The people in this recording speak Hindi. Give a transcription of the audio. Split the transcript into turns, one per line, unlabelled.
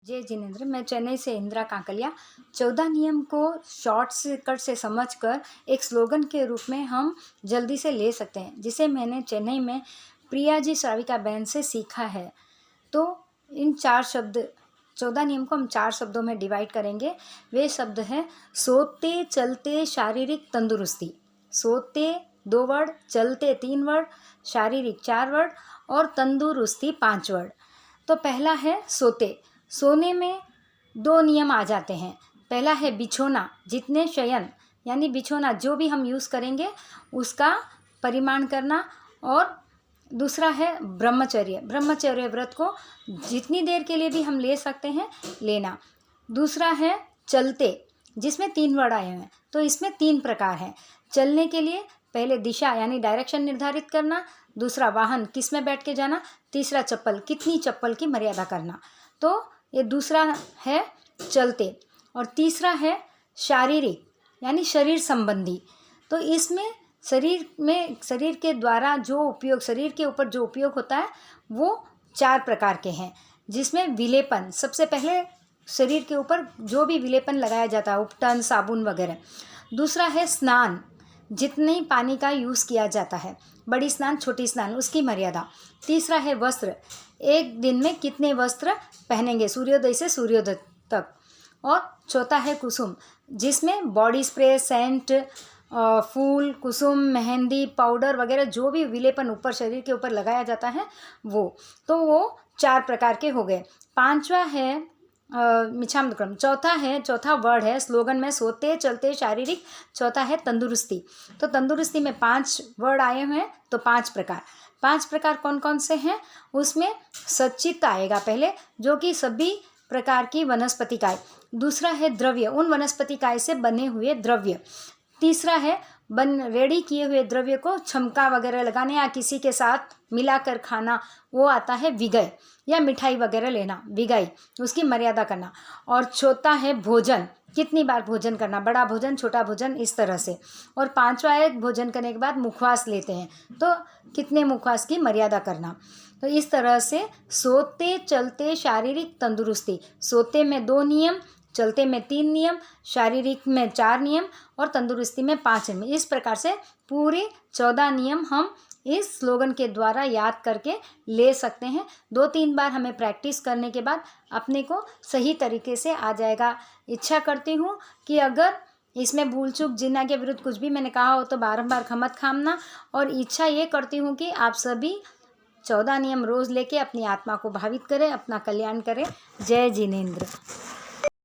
जय जिनेंद्र। मैं चेन्नई से इंदिरा काकलिया। 14 नियम को शॉर्टकट से समझकर एक स्लोगन के रूप में हम जल्दी से ले सकते हैं, जिसे मैंने चेन्नई में प्रिया जी श्राविका बहन से सीखा है। तो इन 14 नियम को हम 4 शब्दों में डिवाइड करेंगे। वे शब्द हैं सोते चलते शारीरिक तंदुरुस्ती। सोते 2 वर्ड, चलते 3 वर्ड, शारीरिक 4 वर्ड और तंदुरुस्ती 5 वर्ड। तो पहला है सोते। सोने में 2 नियम आ जाते हैं। पहला है बिछोना, जितने शयन यानी बिछोना जो भी हम यूज़ करेंगे उसका परिमाण करना, और दूसरा है ब्रह्मचर्य। ब्रह्मचर्य व्रत को जितनी देर के लिए भी हम ले सकते हैं लेना। दूसरा है चलते, जिसमें 3 वर्ड आए हैं। तो इसमें 3 प्रकार हैं। चलने के लिए पहले दिशा यानी डायरेक्शन निर्धारित करना, दूसरा वाहन किस में बैठ के जाना, तीसरा चप्पल कितनी चप्पल की मर्यादा करना। तो ये दूसरा है चलते। और तीसरा है शारीरिक यानी शरीर संबंधी। तो इसमें शरीर के द्वारा जो उपयोग, शरीर के ऊपर जो उपयोग होता है वो 4 प्रकार के हैं, जिसमें विलेपन सबसे पहले शरीर के ऊपर जो भी विलेपन लगाया जाता है, उपटन, साबुन वगैरह। दूसरा है स्नान, जितने ही पानी का यूज़ किया जाता है, बड़ी स्नान छोटी स्नान उसकी मर्यादा। तीसरा है वस्त्र, एक दिन में कितने वस्त्र पहनेंगे सूर्योदय से सूर्योदय तक। और चौथा है कुसुम, जिसमें बॉडी स्प्रे, सेंट, फूल, कुसुम, मेहंदी, पाउडर वगैरह जो भी विलेपन ऊपर शरीर के ऊपर लगाया जाता है वो। तो वो 4 प्रकार के हो गए। पांचवा है मिच्छामक्रम। चौथा वर्ड है स्लोगन में सोते चलते शारीरिक। चौथा है तंदुरुस्ती। तो तंदुरुस्ती में 5 वर्ड आए हुए हैं, तो 5 प्रकार। 5 प्रकार कौन कौन से हैं? उसमें सच्चित आएगा पहले, जो कि सभी प्रकार की वनस्पति काय। दूसरा है द्रव्य, उन वनस्पति काय से बने हुए द्रव्य। तीसरा है रेडी किए हुए द्रव्य को छमका वगैरह लगाने या किसी के साथ मिलाकर खाना, वो आता है विगय, या मिठाई वगैरह लेना, विगाई, उसकी मर्यादा करना। और चौथा है भोजन, कितनी बार भोजन करना, बड़ा भोजन छोटा भोजन इस तरह से। और पांचवा है भोजन करने के बाद मुखवास लेते हैं, तो कितने मुखवास की मर्यादा करना। तो इस तरह से सोते चलते शारीरिक तंदुरुस्ती, सोते में 2 नियम, चलते में 3 नियम, शारीरिक में 4 नियम और तंदुरुस्ती में 5 नियम। इस प्रकार से पूरे 14 नियम हम इस स्लोगन के द्वारा याद करके ले सकते हैं। 2-3 बार हमें प्रैक्टिस करने के बाद अपने को सही तरीके से आ जाएगा। इच्छा करती हूँ कि अगर इसमें भूल चूक जिन्ना के विरुद्ध कुछ भी मैंने कहा हो तो बारंबार क्षमत खामना। और इच्छा ये करती हूँ कि आप सभी 14 नियम रोज़ लेके अपनी आत्मा को भावित करें, अपना कल्याण करें। जय जिनेंद्र।